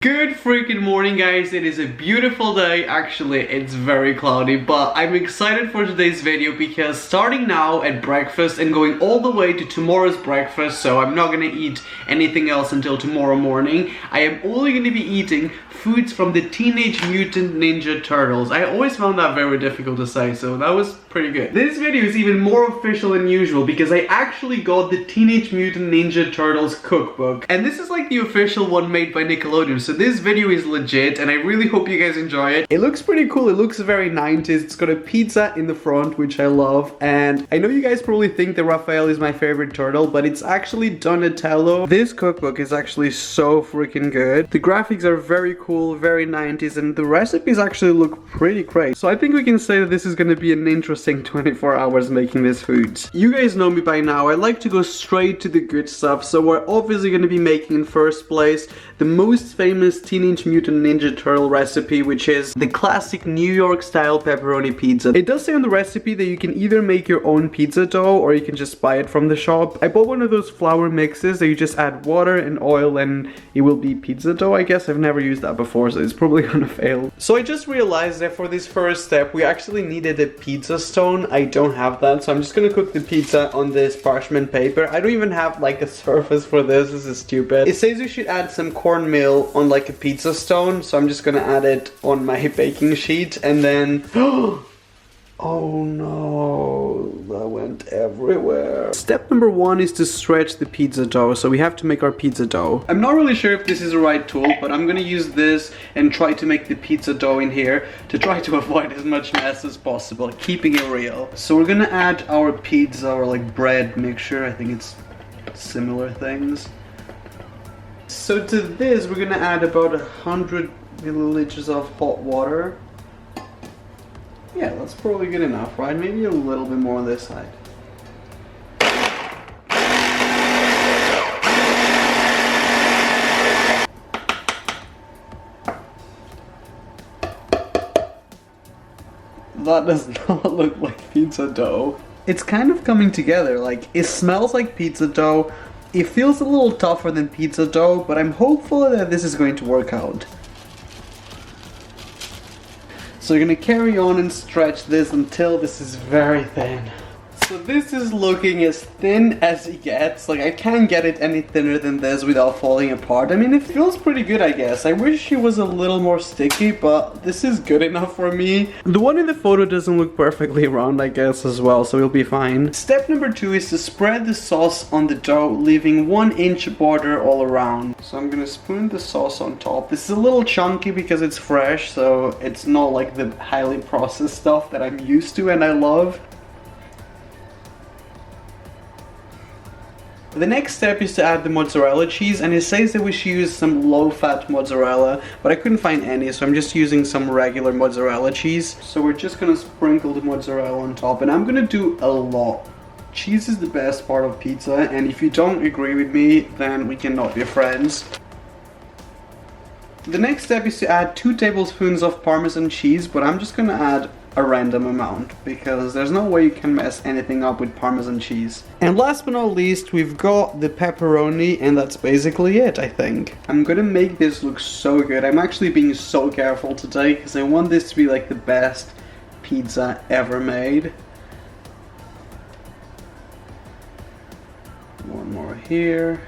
Good freaking morning, guys. It is a beautiful day. Actually, it's very cloudy, but I'm excited for today's video because starting now at breakfast and going all the way to tomorrow's breakfast, so I'm not gonna eat anything else until tomorrow morning. I am only gonna be eating foods from the Teenage Mutant Ninja Turtles. I always found that very difficult to say, so that was pretty good. This video is even more official than usual because I actually got the Teenage Mutant Ninja Turtles cookbook, and this is like the official one made by Nickelodeon. So this video is legit and I really hope you guys enjoy it. It looks pretty cool. It looks very 90s. It's got a pizza in the front, which I love. And I know you guys probably think that Raphael is my favorite turtle, but it's actually Donatello. This cookbook is actually so freaking good. The graphics are very cool, very 90s, and the recipes actually look pretty great. So I think we can say that this is going to be an interesting 24 hours making this food. You guys know me by now. I like to go straight to the good stuff. So we're obviously going to be making in first place the most famous Teenage Mutant Ninja Turtle recipe, which is the classic New York style pepperoni pizza. It does say on the recipe that you can either make your own pizza dough or you can just buy it from the shop. I bought one of those flour mixes that you just add water and oil and it will be pizza dough, I guess. I've never used that before, so it's probably gonna fail. So I just realized that for this first step we actually needed a pizza stone. I don't have that, so I'm just gonna cook the pizza on this parchment paper. I don't even have like a surface for this. This is stupid. It says you should add some cornmeal on like a pizza stone, so I'm just gonna add it on my baking sheet and then oh no, that went everywhere. Step number one is to stretch the pizza dough, so we have to make our pizza dough. I'm not really sure if this is the right tool, but I'm gonna use this and try to make the pizza dough in here to try to avoid as much mess as possible, keeping it real. So we're gonna add our pizza or like bread mixture. I think it's similar things. So to this we're gonna add about 100 milliliters of hot water. Yeah, that's probably good enough, right? Maybe a little bit more on this side. That does not look like pizza dough. It's kind of coming together. Like, it smells like pizza dough. It feels a little tougher than pizza dough, but I'm hopeful that this is going to work out. So you're gonna carry on and stretch this until this is very thin. So this is looking as thin as it gets. Like, I can't get it any thinner than this without falling apart. I mean, it feels pretty good, I guess. I wish it was a little more sticky, but this is good enough for me. The one in the photo doesn't look perfectly round, I guess, as well, so it'll be fine. Step number two is to spread the sauce on the dough, leaving 1-inch border all around. So I'm gonna spoon the sauce on top. This is a little chunky because it's fresh, so it's not like the highly processed stuff that I'm used to and I love. The next step is to add the mozzarella cheese, and it says that we should use some low-fat mozzarella, but I couldn't find any, so I'm just using some regular mozzarella cheese. So we're just gonna sprinkle the mozzarella on top, and I'm gonna do a lot. Cheese is the best part of pizza, and if you don't agree with me, then we cannot be friends. The next step is to add 2 tablespoons of Parmesan cheese, but I'm just gonna add a random amount because there's no way you can mess anything up with Parmesan cheese. And last but not least, we've got the pepperoni, and that's basically it, I think. I'm gonna make this look so good. I'm actually being so careful today because I want this to be like the best pizza ever made. One more here.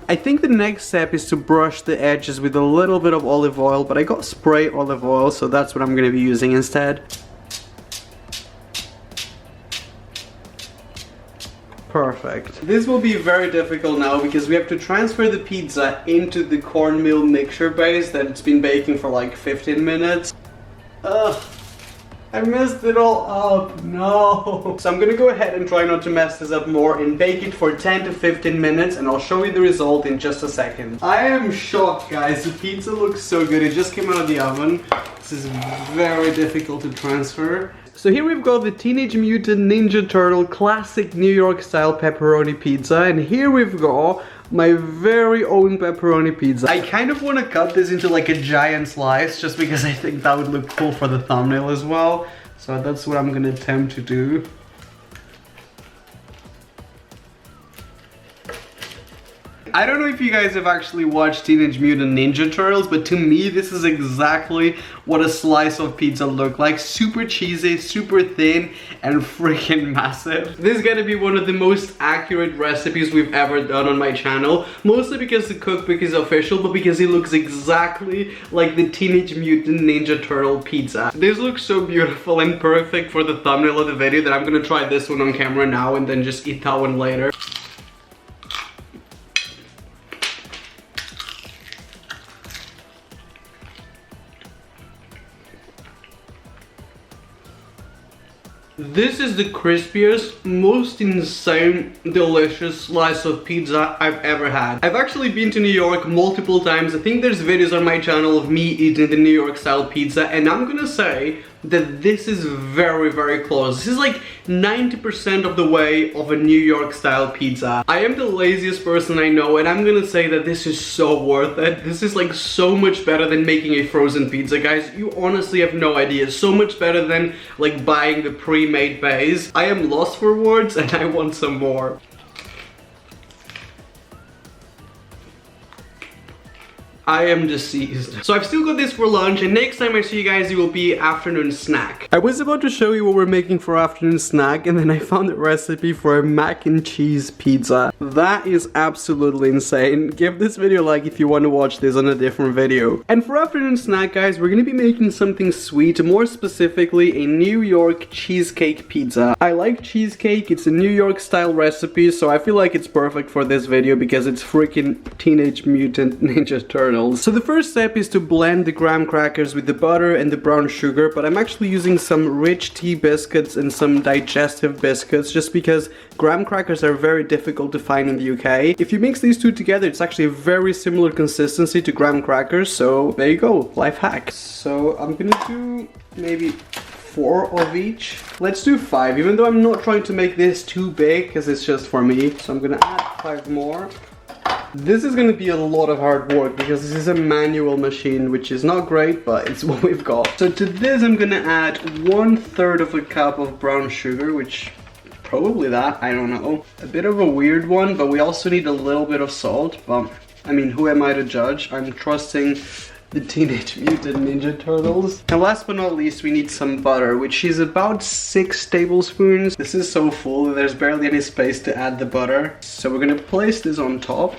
I think the next step is to brush the edges with a little bit of olive oil, but I got spray olive oil, so that's what I'm going to be using instead. Perfect. This will be very difficult now because we have to transfer the pizza into the cornmeal mixture base that it's been baking for like 15 minutes. Ugh. I messed it all up, no. So I'm gonna go ahead and try not to mess this up more and bake it for 10 to 15 minutes, and I'll show you the result in just a second. I am shocked, guys. The pizza looks so good. It just came out of the oven. This is very difficult to transfer. So here we've got the Teenage Mutant Ninja Turtle classic New York style pepperoni pizza, and here we've got my very own pepperoni pizza. I kind of want to cut this into like a giant slice just because I think that would look cool for the thumbnail as well. So that's what I'm gonna attempt to do. I don't know if you guys have actually watched Teenage Mutant Ninja Turtles, but to me this is exactly what a slice of pizza look like. Super cheesy, super thin, and freaking massive. This is gonna be one of the most accurate recipes we've ever done on my channel. Mostly because the cookbook is official, but because it looks exactly like the Teenage Mutant Ninja Turtle pizza. This looks so beautiful and perfect for the thumbnail of the video that I'm gonna try this one on camera now and then just eat that one later. This is the crispiest, most insane, delicious slice of pizza I've ever had. I've actually been to New York multiple times. I think there's videos on my channel of me eating the New York style pizza, and I'm gonna say that this is very, very close. This is like 90% of the way of a New York style pizza. I am the laziest person I know, and I'm gonna say that this is so worth it. This is like so much better than making a frozen pizza, guys. You honestly have no idea. So much better than like buying the pre-made base. I am lost for words and I want some more. I am deceased. So I've still got this for lunch, and next time I see you guys it will be afternoon snack. I was about to show you what we're making for afternoon snack, and then I found a recipe for a mac and cheese pizza. That is absolutely insane. Give this video a like if you want to watch this on a different video. And for afternoon snack, guys, we're gonna be making something sweet, more specifically a New York cheesecake pizza. I like cheesecake, it's a New York style recipe, so I feel like it's perfect for this video because it's freaking Teenage Mutant Ninja Turtles. So the first step is to blend the graham crackers with the butter and the brown sugar, but I'm actually using some rich tea biscuits and some digestive biscuits just because graham crackers are very difficult to find in the UK. If you mix these two together, it's actually a very similar consistency to graham crackers, so there you go, life hack. So I'm gonna do maybe 4 of each. Let's do 5, even though I'm not trying to make this too big because it's just for me. So I'm gonna add 5 more. This is gonna be a lot of hard work because this is a manual machine, which is not great, but it's what we've got. So to this I'm gonna add 1/3 of a cup of brown sugar, which probably that, I don't know. A bit of a weird one, but we also need a little bit of salt, but I mean, who am I to judge? I'm trusting the Teenage Mutant Ninja Turtles. And last but not least, we need some butter, which is about 6 tablespoons. This is so full that there's barely any space to add the butter. So we're gonna place this on top.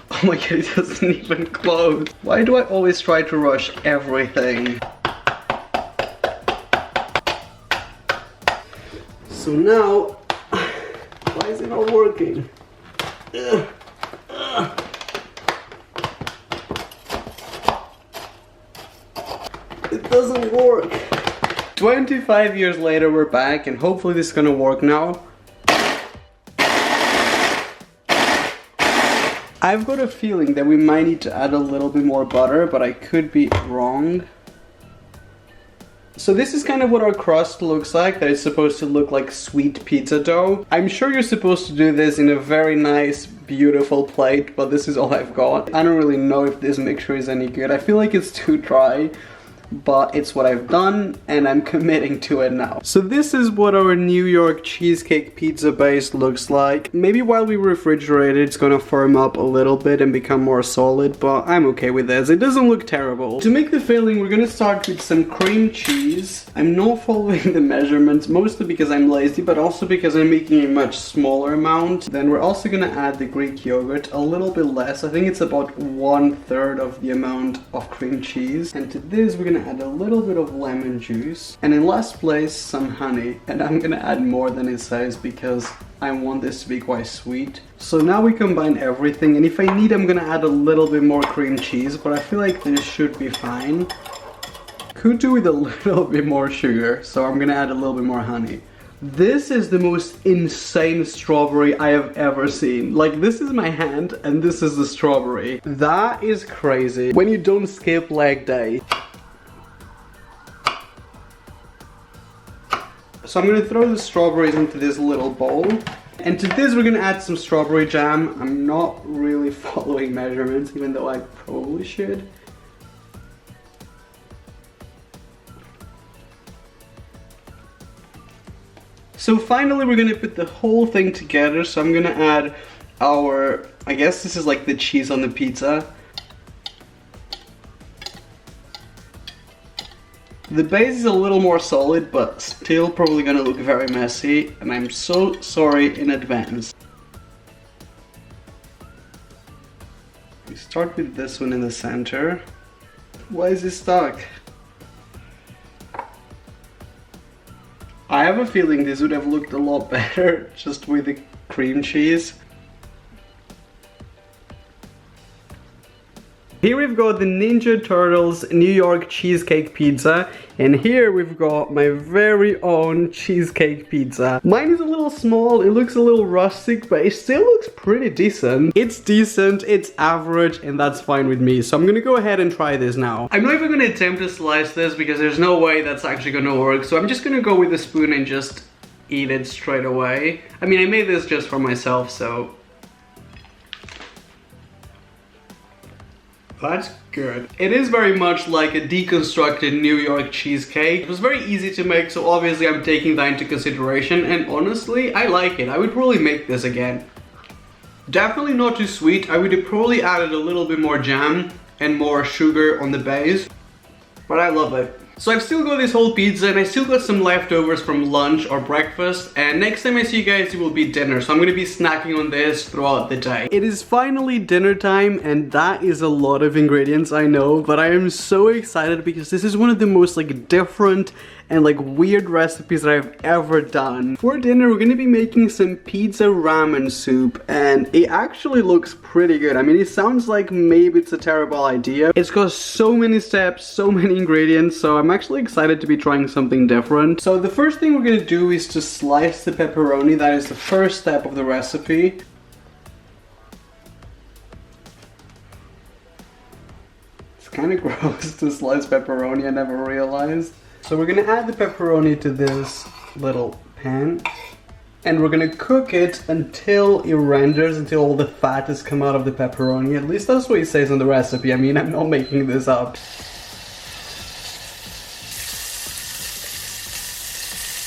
Oh my god, it doesn't even close. Why do I always try to rush everything? So now, why is it not working? It doesn't work. 25 years later, we're back, and hopefully this is gonna work now. I've got a feeling that we might need to add a little bit more butter, but I could be wrong. So this is kind of what our crust looks like, that it's supposed to look like sweet pizza dough. I'm sure you're supposed to do this in a very nice, beautiful plate, but this is all I've got. I don't really know if this mixture is any good. I feel like it's too dry, but it's what I've done and I'm committing to it now. So this is what our New York cheesecake pizza base looks like. Maybe while we refrigerate it, it's gonna firm up a little bit and become more solid, but I'm okay with this. It doesn't look terrible. To make the filling, we're gonna start with some cream cheese. I'm not following the measurements, mostly because I'm lazy, but also because I'm making a much smaller amount. Then we're also gonna add the Greek yogurt, a little bit less. I think it's about 1/3 of the amount of cream cheese. And to this, we're gonna add a little bit of lemon juice, and in last place some honey, and I'm gonna add more than it says because I want this to be quite sweet. So now we combine everything, and if I need I'm gonna add a little bit more cream cheese, but I feel like this should be fine. Could do with a little bit more sugar, so I'm gonna add a little bit more honey. This is the most insane strawberry I have ever seen. Like, this is my hand and this is the strawberry. That is crazy. When you don't skip leg day. So I'm gonna throw the strawberries into this little bowl. And to this we're gonna add some strawberry jam. I'm not really following measurements, even though I probably should. So finally we're gonna put the whole thing together. So I'm gonna add our I guess this is like the cheese on the pizza. The base is a little more solid, but still probably gonna look very messy, and I'm so sorry in advance. We start with this one in the center. Why is it stuck? I have a feeling this would have looked a lot better just with the cream cheese. Here we've got the Ninja Turtles New York cheesecake pizza, and here we've got my very own cheesecake pizza. Mine is a little small, it looks a little rustic, but it still looks pretty decent. It's decent, it's average, and that's fine with me. So I'm gonna go ahead and try this now. I'm not even gonna attempt to slice this because there's no way that's actually gonna work. So I'm just gonna go with a spoon and just eat it straight away. I mean, I made this just for myself, so that's good. It is very much like a deconstructed New York cheesecake. It was very easy to make, so obviously I'm taking that into consideration, and honestly, I like it. I would probably make this again. Definitely not too sweet. I would have probably added a little bit more jam and more sugar on the base, but I love it. So I've still got this whole pizza, and I still got some leftovers from lunch or breakfast, and next time I see you guys it will be dinner, so I'm gonna be snacking on this throughout the day. It is finally dinner time, and that is a lot of ingredients, I know, but I am so excited because this is one of the most like different and like weird recipes that I've ever done. For dinner we're gonna be making some pizza ramen soup, and it actually looks pretty good. I mean, it sounds like maybe it's a terrible idea. It's got so many steps, so many ingredients, so I'm actually excited to be trying something different. So the first thing we're gonna do is to slice the pepperoni. That is the first step of the recipe. It's kind of gross to slice pepperoni, I never realized. So we're gonna add the pepperoni to this little pan, and we're gonna cook it until it renders, until all the fat has come out of the pepperoni. At least that's what it says on the recipe. I mean, I'm not making this up.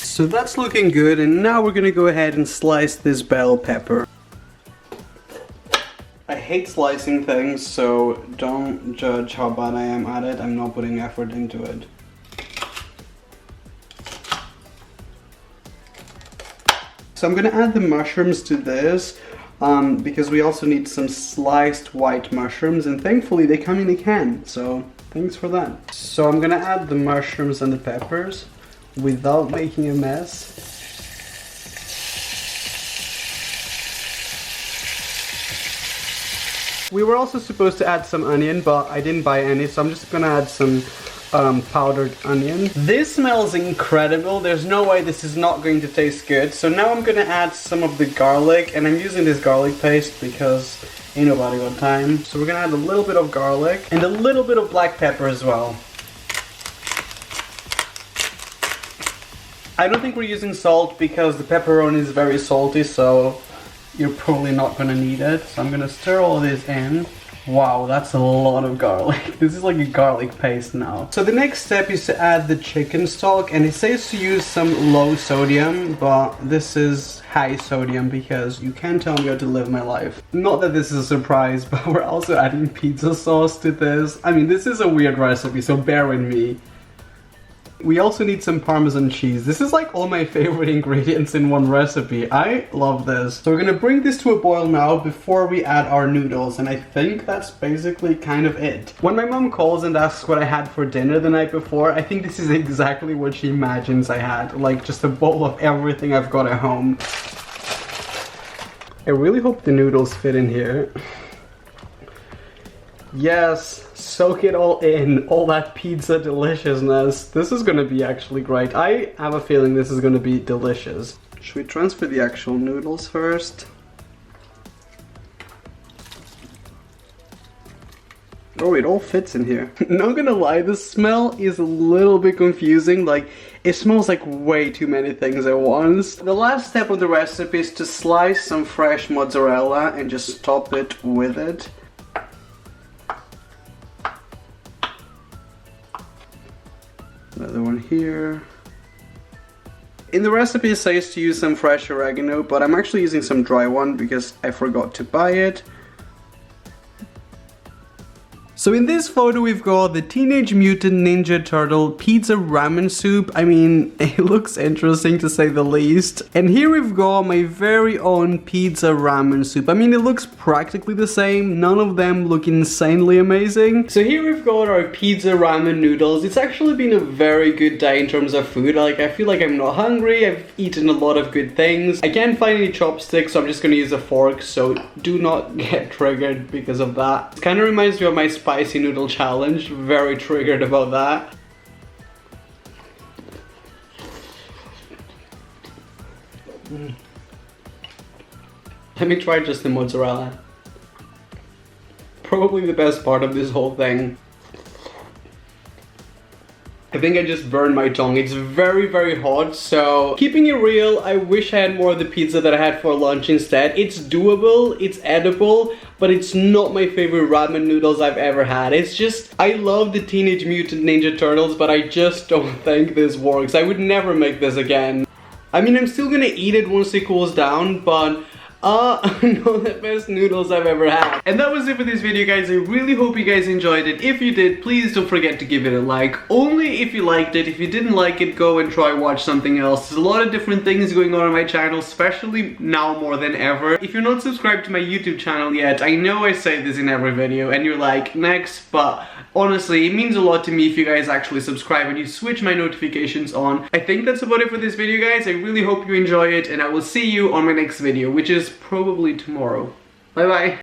So that's looking good, and now we're gonna go ahead and slice this bell pepper. I hate slicing things, so don't judge how bad I am at it. I'm not putting effort into it. So I'm gonna add the mushrooms to this because we also need some sliced white mushrooms, and thankfully they come in a can, so thanks for that. So I'm gonna add the mushrooms and the peppers without making a mess. We were also supposed to add some onion, but I didn't buy any, so I'm just gonna add some powdered onion. This smells incredible. There's no way this is not going to taste good. So now I'm gonna add some of the garlic, and I'm using this garlic paste because ain't nobody got time. So we're gonna add a little bit of garlic and a little bit of black pepper as well. I don't think we're using salt because the pepperoni is very salty, so you're probably not gonna need it. So I'm gonna stir all this in. Wow, that's a lot of garlic. This is like a garlic paste now. So the next step is to add the chicken stock, and it says to use some low sodium, but this is high sodium because you can't tell me how to live my life. Not that this is a surprise, but we're also adding pizza sauce to this. I mean, this is a weird recipe, so bear with me. We also need some Parmesan cheese. This is like all my favorite ingredients in one recipe. I love this. So we're gonna bring this to a boil now before we add our noodles, and I think that's basically kind of it. When my mom calls and asks what I had for dinner the night before, I think this is exactly what she imagines I had. Like just a bowl of everything I've got at home. I really hope the noodles fit in here. Yes, soak it all in, all that pizza deliciousness. This is gonna be actually great. I have a feeling this is gonna be delicious. Should we transfer the actual noodles first? Oh, it all fits in here. Not gonna lie, the smell is a little bit confusing. Like, it smells like way too many things at once. The last step of the recipe is to slice some fresh mozzarella and just top it with it. Another one here. In the recipe it says to use some fresh oregano, but I'm actually using some dry one because I forgot to buy it. So in this photo we've got the Teenage Mutant Ninja Turtle pizza ramen soup. I mean, it looks interesting to say the least. And here we've got my very own pizza ramen soup. I mean, it looks practically the same. None of them look insanely amazing. So here we've got our pizza ramen noodles. It's actually been a very good day in terms of food. Like, I feel like I'm not hungry. I've eaten a lot of good things. I can't find any chopsticks, so I'm just gonna use a fork. So do not get triggered because of that. It kind of reminds me of my spicy noodle challenge. Very triggered about that. Let me try just the mozzarella. Probably the best part of this whole thing. I think I just burned my tongue. It's very, very hot, so keeping it real, I wish I had more of the pizza that I had for lunch instead. It's doable, it's edible, but it's not my favorite ramen noodles I've ever had. It's just, I love the Teenage Mutant Ninja Turtles, but I just don't think this works. I would never make this again. I mean, I'm still gonna eat it once it cools down, but not the best noodles I've ever had. And that was it for this video, guys. I really hope you guys enjoyed it. If you did, please don't forget to give it a like. Only if you liked it. If you didn't like it, go and try watch something else. There's a lot of different things going on my channel, especially now more than ever. If you're not subscribed to my YouTube channel yet, I know I say this in every video and you're like, next, but honestly, it means a lot to me if you guys actually subscribe and you switch my notifications on. I think that's about it for this video, guys. I really hope you enjoy it, and I will see you on my next video, which is probably tomorrow. Bye bye.